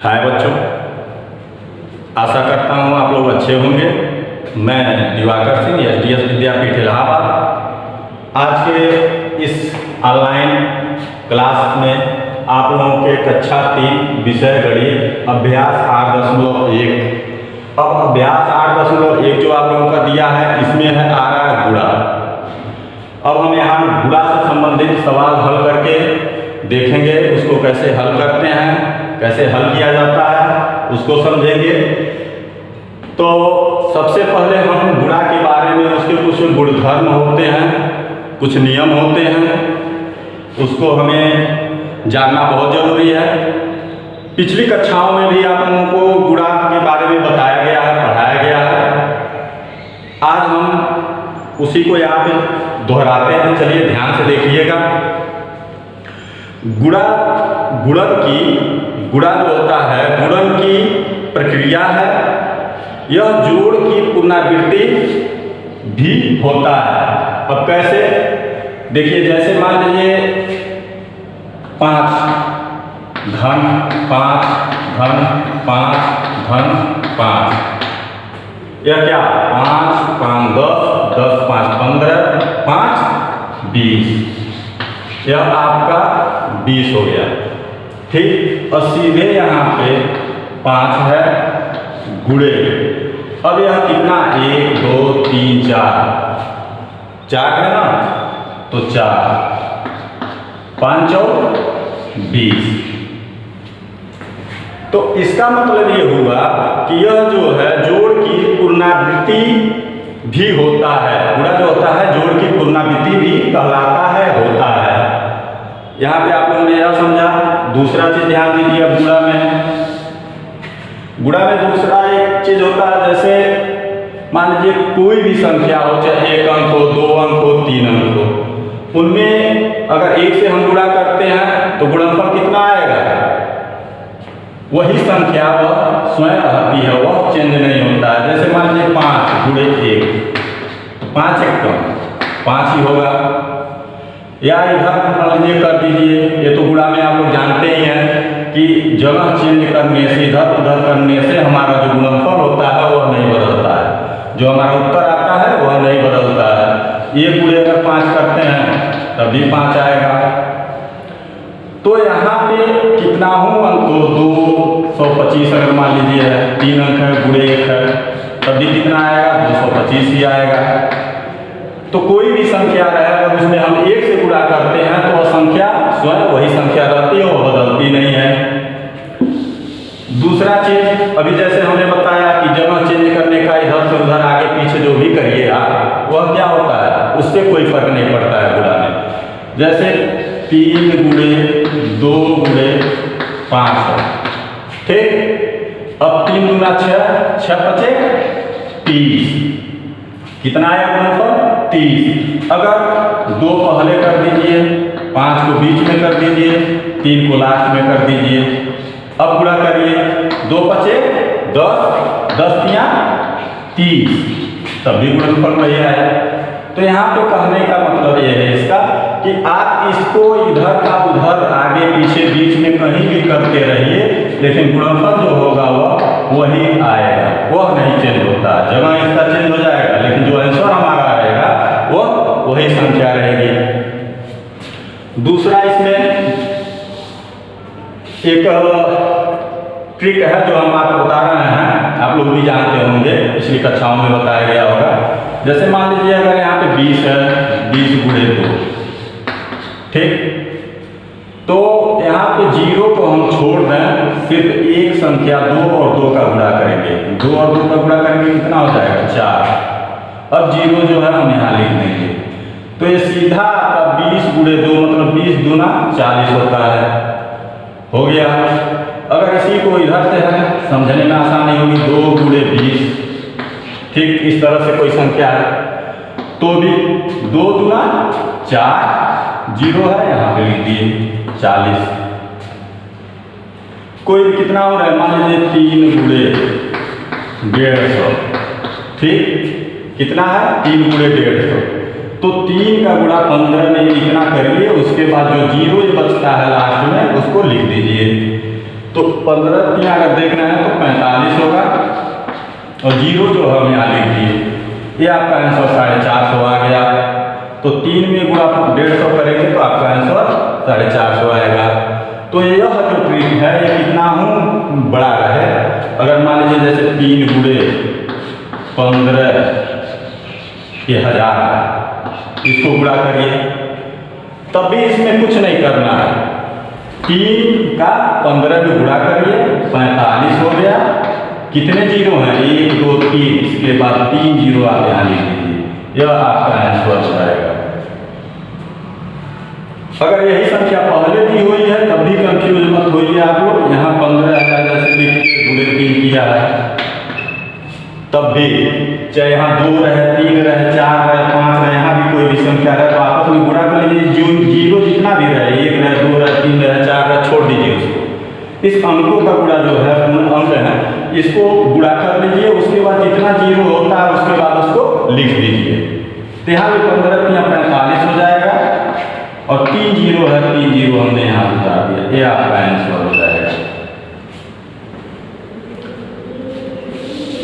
हाय बच्चों, आशा करता हूँ आप लोग अच्छे होंगे। मैं दिवाकर सिंह एसडीएस विद्यापीठ इलाहाबाद आज के इस ऑनलाइन क्लास में आप लोगों के कक्षा 3 विषय गणित अभ्यास 8.1। अब अभ्यास 8.1 जो आप लोगों का दिया है इसमें है आ रहा है गुणा। अब हम यहाँ गुणा से संबंधित सवाल हल करके देखेंगे, उसको कैसे हल करते हैं, कैसे हल किया जाता है उसको समझेंगे। तो सबसे पहले हम गुणा के बारे में, उसके कुछ गुणधर्म होते हैं, कुछ नियम होते हैं, उसको हमें जानना बहुत जरूरी है। पिछली कक्षाओं में भी आप लोगों को गुणा के बारे में बताया गया है, पढ़ाया गया है। आज हम उसी को यहाँ पे दोहराते हैं। चलिए ध्यान से देखिएगा। गुणा जो होता है, गुणन की प्रक्रिया है। यह जोड़ की पुनरावृत्ति भी होता है। अब कैसे देखिए, जैसे मान लीजिए 5 धन 5 धन 5 धन 5, यह क्या 5 5 10 10 5 15 5 20, यह आपका 20 हो गया। ठीक, और सीधे यहाँ पे 5 है गुणे। अब यह कितना 1 2 3 4 है ना, तो 4 5 और 20। तो इसका मतलब ये हुआ कि यह जो है जोड़ की पुनरावृत्ति भी होता है। गुणा जो होता है जोड़ की पुनरावृत्ति भी कहलाता है, होता है। यहाँ पे आप लोगों ने यह समझा। दूसरा चीज ध्यान दीजिए। अब गुणा में दूसरा एक चीज होता है, जैसे मान लीजिए कोई भी संख्या हो, चाहे 1 अंक हो, 2 अंक हो, 3 अंक हो, उनमें अगर 1 से हम गुणा करते हैं तो गुणनफल कितना आएगा? वही संख्या वह स्वयं रहती है, वह चेंज नहीं होता है। जैसे मान लीजिए 5 गुणे 1, 5 एक कम 5 ही होगा। या इधर मान लीजिए कर दीजिए, ये तो गुणा में आप लोग जानते ही हैं कि जगह चेंज करने से, इधर उधर करने से हमारा जो गुणनफल होता है वह नहीं बदलता है, जो हमारा उत्तर आता है वह नहीं बदलता है। 1 गुणे अगर 5 करते हैं तब भी 5 आएगा। तो यहाँ पे कितना हूँ अंक हो, 225 अगर मान लीजिए है, 3 अंक है, गुणे 1 है, तब भी कितना आएगा 225 ही आएगा। तो कोई भी संख्या रहे, अगर उसमें हम 1 से गुणा करते हैं तो वह संख्या स्वयं वही संख्या रहती है, वो बदलती नहीं है। दूसरा चीज, अभी जैसे हमने बताया कि जगह चेंज करने का इधर से उधर आगे पीछे जो भी करिए आप, वह क्या होता है, उससे कोई फर्क नहीं पड़ता है गुणा में। जैसे 3 गुणे 2 गुणे 5, ठीक। अब 3 दूना 6, 6 पचे 30, कितना आया गुणनफल 30। अगर 2 पहले कर दीजिए, 5 को बीच में कर दीजिए, 3 को लास्ट में कर दीजिए। अब गुणा करिए, 2 पचे 10, 10 तिया 30, तब भी गुणनफल वही आया। तो यहाँ पे कहने का मतलब ये है इसका कि आप इसको इधर का उधर आगे पीछे बीच में कहीं भी करते रहिए, लेकिन गुणनफल जो होगा वह वही आएगा, वह नहीं चेंज होता। जगह इसका चेंज हो जाएगा, लेकिन जो आंसर हमारा रहेगा वह वही संख्या रहेगी। दूसरा इसमें एक ट्रिक है जो हम आपको बता रहे हैं, आप लोग भी जानते होंगे, पिछली कक्षाओं में बताया गया होगा। जैसे मान लीजिए अगर यहाँ पे 20 है, 20 गुणे 2, ठीक। तो यहाँ पे 0 को हम छोड़ दें, सिर्फ एक संख्या 2 और 2 का गुणा करेंगे। 2 और 2 का गुणा करेंगे, कितना हो जाएगा 4। अब 0 जो है हम यहाँ लिख देंगे, तो ये सीधा आपका 20 गुणे 2 मतलब 20 दूना 40 होता है, हो गया। अगर इसी को इधर से है, समझने में आसानी होगी, 2 गुणे 20, ठीक। इस तरह से कोई संख्या है तो भी 2 दूना 4, 0 है यहाँ पे लिख दिए 40। कोई भी कितना हो रहा है, मान लीजिए 3 गुणे 150, ठीक। कितना है 3 गुणे 150, तो 3 का गुणा 15 में इतना करिए, उसके बाद जो 0 बचता है लास्ट में उसको लिख दीजिए। तो 15 तियाँ अगर देखना है तो 45 होगा, और जीरो जो हम यहाँ लिख दिए, ये आपका आंसर 450 आ गया। तो 3 में गुणा 150 करेंगे तो आपका आंसर 450 आएगा। तो यह जो ट्रिक है ये कितना बड़ा रहे, अगर मान लीजिए जैसे 3 गुणे 15 के 1000, इसको गुणा करिए, तब भी इसमें कुछ नहीं करना है। 3 का 15 में गुणा करिए, 45 हो गया। कितने जीरो हैं? 1 2 3, इसके बाद 3 जीरो आप यहाँ लिख लीजिए, यह आपका आंसर हो जाएगा। अगर यही संख्या पहले दी हुई है तब भी कंफ्यूज मत होइए आप लोग। यहाँ 15,000 जैसे लिख के गुणे 3 किया है, तब भी चाहे यहाँ 2 रहे, 3 रहे, 4 रहे, 5 रहे, यहाँ भी कोई भी संख्या रहे तो आपस में गुणा कर लीजिए। जीरो जितना भी रहे, 1 रहे, 2 रहे, 3 रहे, 4 रहे, छोड़ दीजिए उसको। इस अंकों का गुणा जो है, अंक है, इसको गुणा कर लीजिए। उसके बाद जितना जीरो होता है उसके बाद उसको लिख दीजिए। तो यहाँ भी 15 तियाँ 45 हो जाएगा, और 3 जीरो है, 3 जीरो हमने यहाँ बता दिया, ये आपका आंसर हो जाएगा।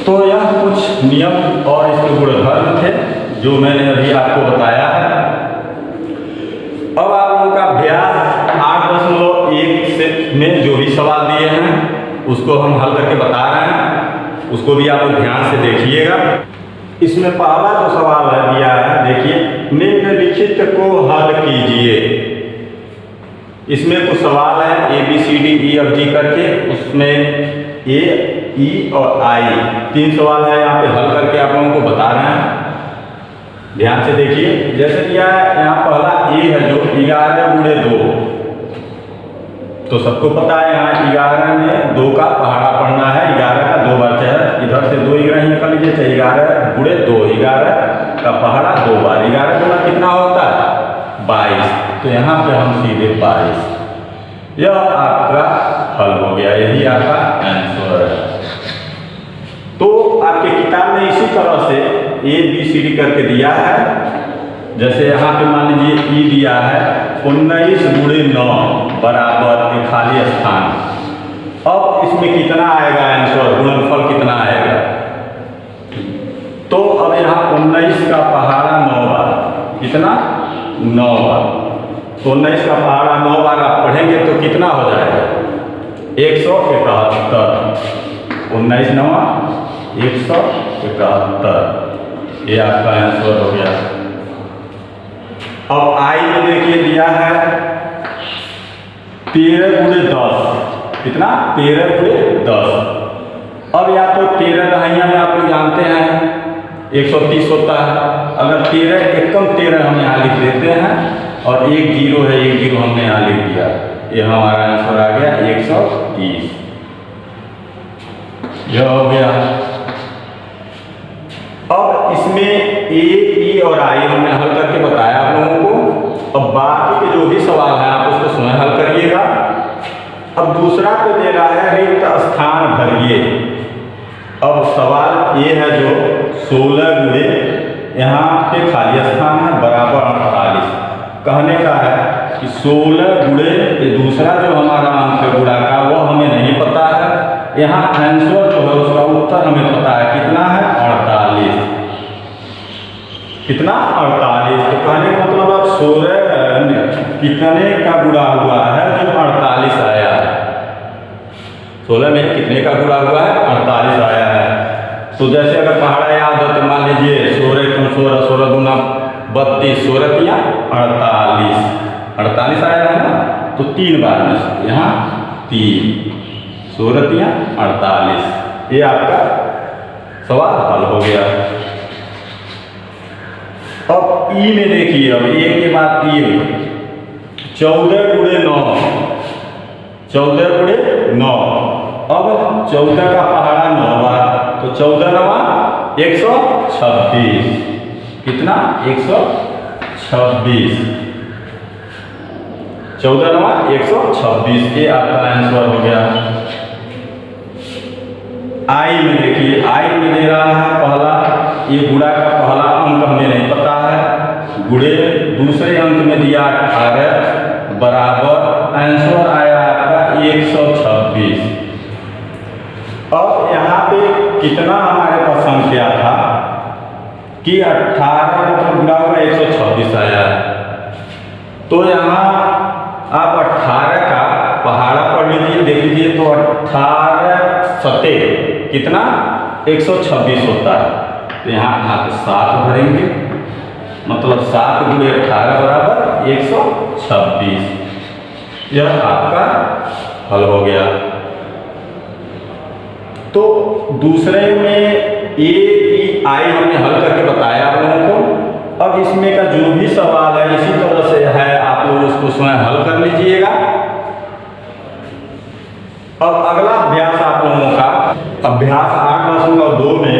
तो यह कुछ नियम और इसके गुणधर्म थे जो मैंने अभी आपको बताया है। अब आप लोगों का अभ्यास 8.1 से में जो भी सवाल दिए हैं उसको हम हल करके बता रहे हैं, उसको भी आप लोग ध्यान से देखिएगा। इसमें पहला जो सवाल है दिया है, देखिए, निम्नलिखित को हल कीजिए। इसमें कुछ सवाल है ABCDEFG करके, उसमें A, E और I 3 सवाल है, यहाँ पे हल करके आप लोगों को बता रहे हैं। ध्यान से देखिए, जैसे किया है यहाँ पहला A है जो 11 गुणे 2, तो सबको पता है यहाँ 11 में 2 का पहाड़ा पढ़ना है। 11 का 2 बार, चाहे इधर से 2 11 निकल लीजिए, चाहे 11 गुणे 2, 11 का पहाड़ा 2 बार, 11 गुना कितना होता है? 22। तो यहाँ पे हम सीधे 22, यह आपका हल हो गया, यही आपका आंसर है। तो आपके किताब में इसी तरह से ABCD करके दिया है। जैसे यहाँ पे मान लीजिए E दिया है 19 गुणे 9 बराबर एक खाली स्थान। अब इसमें कितना आएगा आंसर, गुणनफल कितना आएगा? तो अब यहाँ 19 का पहाड़ा 9 बार, कितना? 9 बार। तो 19 का पहाड़ा 9 बार आप पढ़ेंगे तो कितना हो जाएगा? 171। 19 9 171, ये आपका आंसर हो गया। अब I में देखिए दिया है 13 गुणे 10, कितना? 13 गुणे 10। अब या तो 13 दहाइयाँ में आप लोग जानते हैं 130 होता है। अगर 13 एकम 13 हम यहाँ लिख देते हैं, और 1 जीरो है, 1 जीरो हमने यहाँ लिख दिया, ये हमारा आंसर आ गया 130, यह हो गया। अब इसमें A, E और I हमने हल करके बताया आप लोगों को। अब बाकी के जो भी सवाल हैं आप उसको स्वयं हल करिएगा। अब दूसरा को दे रहा है रिक्त स्थान भरिए। अब सवाल ये है जो 16 गुणे, यहाँ पे खाली स्थान है, बराबर 48। कहने का है कि 16 गुणे ये दूसरा जो हमारा अंक है गुणा का, वो हमें नहीं पता है। यहाँ आंसर जो है उसका उत्तर हमें पता है, कितना है? 48। कितना? 48। तो कहने का मतलब अब 16 कितने का गुणा हुआ है जो 48 आया है? 16 में कितने का गुणा हुआ है? 48 आया है। तो जैसे अगर पहाड़ा याद हो तो मान लीजिए 16 कम 16, 16 गुना 32, 16 तियाँ 48, 48 आया है ना। तो 3 बार में यहाँ 3, 16 तियाँ 48, ये आपका सवाल हल हो गया। अब E में देखिए, अब 1 के बाद 3, 14 गुणे 9, 14 गुणे 9। अब 14 का पहाड़ा 9 बार, तो 14 9 126, कितना? 126, 14 9 126, ये आपका आंसर हो गया। I में देखिए, I में दे रहा है पहला, ये गुणा का पहला अंक हमें नहीं पता है, गुणे दूसरे अंक में दिया 18 बराबर, आंसर आया आपका 126। अब यहाँ पे कितना हमारे पास संख्या था कि 18 मतलब गुणा हुआ 126 आया है। तो यहाँ आप 18 का पहाड़ा पढ़ लीजिए, देख लीजिए, तो 18 सते कितना 126 होता है। तो यहाँ आप 7 भरेंगे, मतलब 7 गुणे 18 बराबर 126। यह आपका हल हो गया। तो दूसरे में AEI हमने हल करके बताया आप लोगों को। अब इसमें का जो भी सवाल है इसी तरह से है, आप लोग उसको स्वयं हल कर लीजिएगा। अब अगला अभ्यास आप लोगों का अभ्यास 8.2 में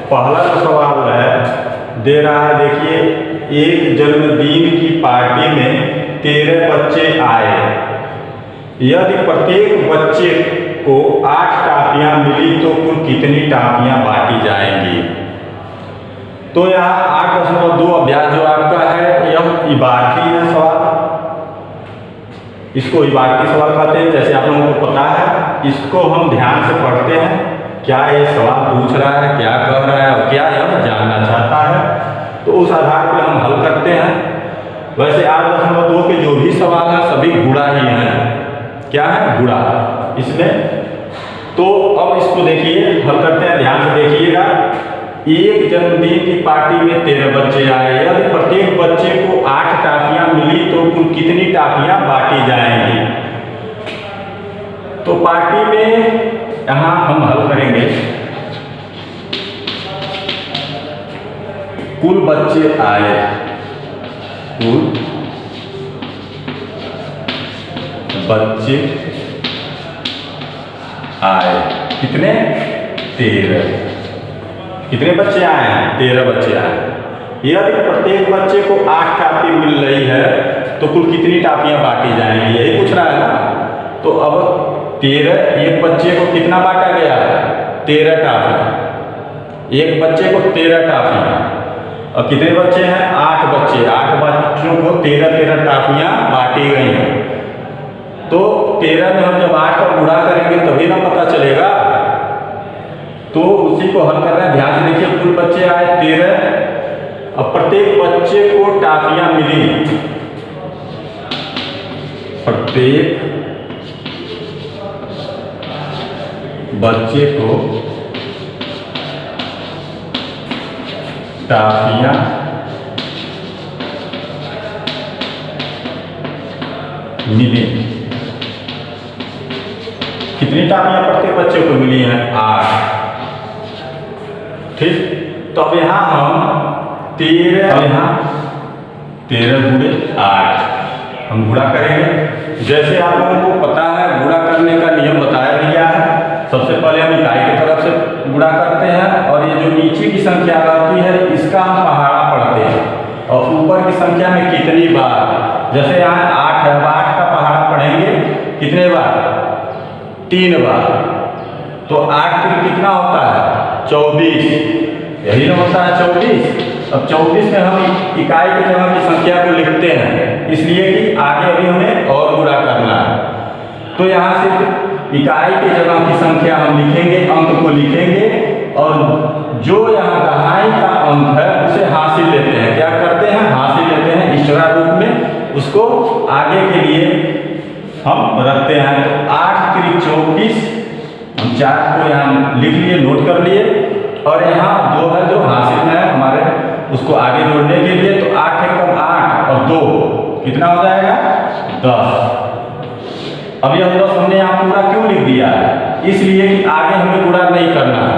पहला जो सवाल है दे रहा है, देखिए, एक जन्मदिन की पार्टी में 13 बच्चे आए। यदि प्रत्येक बच्चे को 8 टॉफियां मिली तो कुल कितनी टॉफियां बांटी जाएंगी। तो यहाँ 8.2 अभ्यास जो आपका है यह इबारती है सवाल, इसको इबारती सवाल कहते हैं। जैसे आप लोगों को पता है, इसको हम ध्यान से पढ़ते हैं, क्या ये सवाल पूछ रहा है, क्या कह रहा है और क्या यह जानना चाहता है, तो उस आधार पर हम हल करते हैं। वैसे 8.2 के जो भी सवाल हैं सभी गुणा ही हैं। क्या है? गुणा इसमें। तो अब इसको देखिए, हल करते हैं, ध्यान से देखिएगा। एक जन्मदिन की पार्टी में 13 बच्चे आए। यदि प्रत्येक बच्चे को 8 टॉफियां मिली तो कुल कितनी टॉफियां बांटी जाएंगी। तो पार्टी में यहां हम हल करेंगे, कुल बच्चे आए, कुल बच्चे आए, कितने? 13। कितने बच्चे आए हैं? 13 बच्चे आए। यदि प्रत्येक बच्चे को 8 टॉफी मिल रही है तो कुल कितनी टॉफियां बांटी जाएंगी, यही पूछ रहा है ना। तो अब 13, एक बच्चे को कितना बांटा गया है? 13 टॉफी। एक बच्चे को 13 टॉफी। और कितने बच्चे हैं? 8 बच्चे। 8 बच्चों को 13 टॉफियां बांटी गई हैं। तो 13 में हम जब 8 का गुणा करेंगे तभी ना पता चलेगा। तो उसी को हल कर रहे हैं, ध्यान से देखिए। कुल बच्चे आए 13, अब प्रत्येक बच्चे को टॉफियां मिली, प्रत्येक बच्चे को टॉफियां मिली। कितनी टॉफियां प्रत्येक बच्चे को मिली हैं? 8। ठीक। तो अब यहां हम 13 गुणे 8 हम गुणा करेंगे। जैसे आप लोगों को पता है, गुणा करने का नियम बताया गया है। सबसे पहले हम इकाई की तरफ से गुणा करते हैं और ये जो नीचे की संख्या आती है इसका हम पहाड़ा पढ़ते हैं, और ऊपर की संख्या में कितनी बार। जैसे यहाँ 8 है, 8 का पहाड़ा पढ़ेंगे कितने बार? 3 बार। तो 8 कितना होता है? 24। यही ना होता है 24। अब 24 में हम इकाई की जगह की संख्या को लिखते हैं, इसलिए कि आगे अभी हमें और गुणा करना है। तो यहाँ सिर्फ इकाई की जगह की संख्या हम लिखेंगे, अंक को लिखेंगे, और जो यहाँ दहाई का अंक है उसे हासिल लेते हैं। क्या करते हैं? हासिल लेते हैं इशारा रूप में, उसको आगे के लिए हम रखते हैं। तो 8 3 24, हम 4 को यहाँ लिख लिए, नोट कर लिए, और यहाँ 2 है जो हासिल में है हमारे, उसको आगे जोड़ने के लिए। तो 8 एकम 8 और 2 कितना हो जाएगा? 10। अब यह 10 हमने यहाँ पूरा क्यों लिख दिया है? इसलिए कि आगे हमें गुणा नहीं करना है।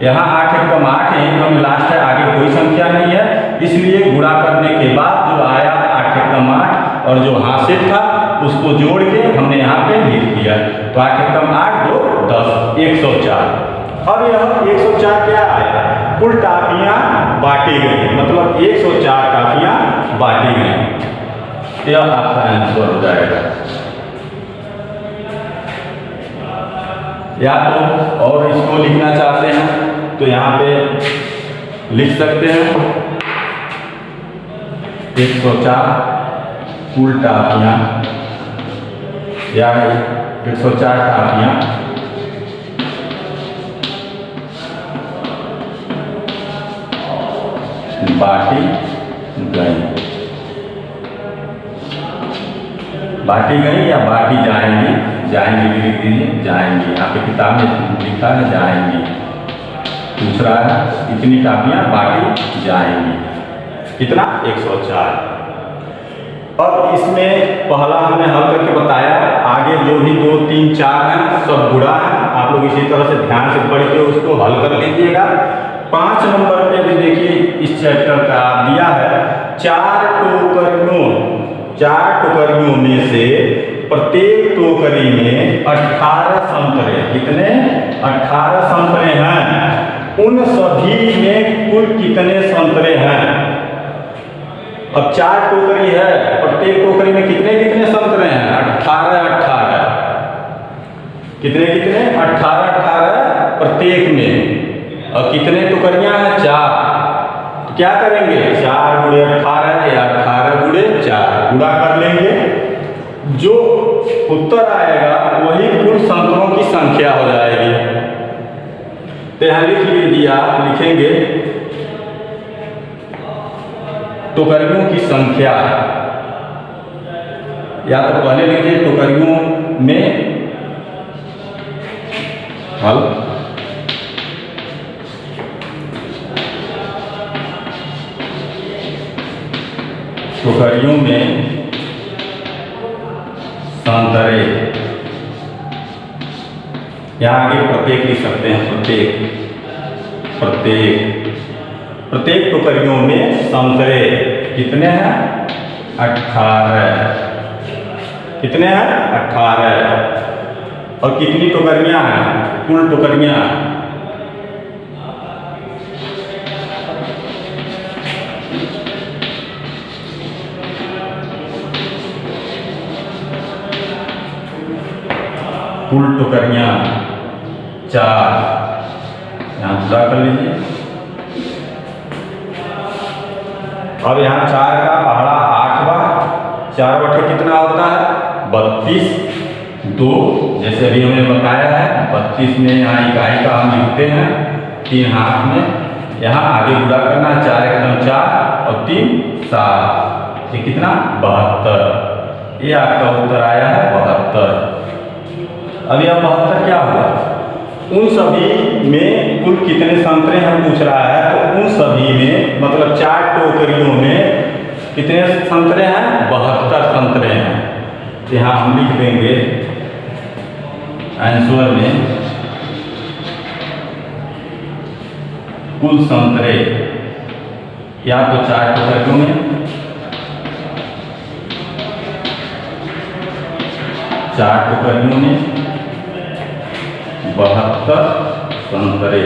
यहाँ 8 एकम 8 है, हमें लास्ट है, आगे कोई संख्या नहीं है, इसलिए गुणा करने के बाद जो आया 8 एकम 8 और जो हासिल था उसको जोड़ के हमने यहाँ पे लिख दिया। तो 8 एकम 8 2 10 104। अब यह 104 क्या आया? कुल टॉफियां बांटी गई, मतलब 104 टॉफियां बांटी गई। यह आपका आंसर हो जाएगा। या तो और इसको लिखना चाहते हैं तो यहाँ पे लिख सकते हैं 104 कुल टॉफियां या 104 कापियाँ बांटी गई या बांटी जाएंगी, जाएंगी भी लिख दीजिए, जाएंगी, यहाँ पे किताब में लिखा है जाएंगी। दूसरा है इतनी कापियाँ बांटी जाएंगी, कितना 104। अब इसमें पहला हमने हल करके बताया, आगे जो भी 2, 3, 4 हैं सब गुणा है। आप लोग इसी तरह से ध्यान से पढ़ के उसको हल कर लीजिएगा। 5 नंबर पे भी देखिए इस चैप्टर का दिया है 4 टोकरियों में से प्रत्येक टोकरी में 18 संतरे, कितने 18 संतरे हैं, उन सभी में कुल कितने संतरे हैं। अब 4 टोकरी है, प्रत्येक टोकरी में कितने कितने संतरे हैं, 18 कितने 18 प्रत्येक में। और कितने टोकरियां हैं, 4। तो क्या करेंगे, 4 गुणे 18 या 18 गुणे 4 गुणा कर लेंगे। जो उत्तर आएगा वही कुल संतरों की संख्या हो जाएगी। तो यहाँ लिख लीजिए, आप लिखेंगे टोकरियों की संख्या, या तो पहले लिखिए टोकरियों में हल, टोकरियों में संतरे, यहाँ आगे प्रत्येक लिख सकते हैं, प्रत्येक टोकरियों में संतरे कितने हैं, 18। कितने हैं, 18। और कितनी टोकरियां हैं, कुल टोकरियां कुल टोकरियां 4, यहाँ पूरा कर लीजिए। अब यहाँ 4 का पहाड़ा 8वां, 4 बटे कितना होता है 32, 2 जैसे अभी हमने बताया है 32 में यहाँ इकाई का हम लिखते हैं 3 हाथ में, यहाँ आगे गुणा करना है 4 एकदम 4 और 3 7, ये कितना 72। ये आपका उत्तर आया है 72। अब यह 72 क्या हुआ, उन सभी में कुल कितने संतरे हम पूछ रहा है, तो उन सभी में मतलब 4 टोकरियों में कितने संतरे हैं, 72 संतरे हैं। यहाँ हम लिख देंगे आंसर में कुल संतरे, या तो 4 टोकरियों में 4 टोकरियों में 72 संतरे।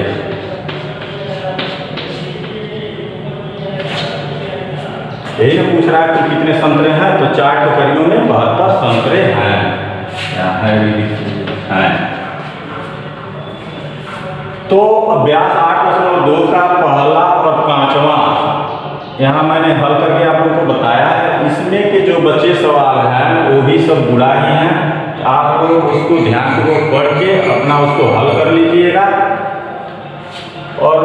यही ना पूछ रहा है कि कितने संतरे हैं, तो 4 टोकरियों में 72 संतरे हैं। तो अभ्यास 8.2 का पहला और 5वां यहाँ मैंने हल करके आप लोगों को बताया है। इसमें के जो बचे सवाल हैं वो भी सब गुणा ही हैं। आप लोग उसको ध्यान से पढ़ के अपना उसको हल कर लीजिएगा। और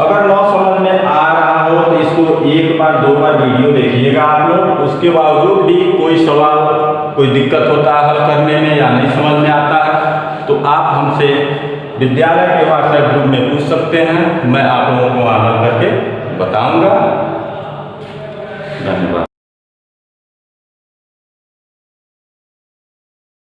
अगर न समझ में आ रहा हो तो इसको 1 बार 2 बार वीडियो देखिएगा आप लोग। उसके बावजूद भी कोई सवाल, कोई दिक्कत होता है हल करने में या नहीं समझ में आता है तो आप हमसे विद्यालय के व्हाट्सएप ग्रुप में पूछ सकते हैं। मैं आप लोगों को हल करके बताऊंगा। धन्यवाद।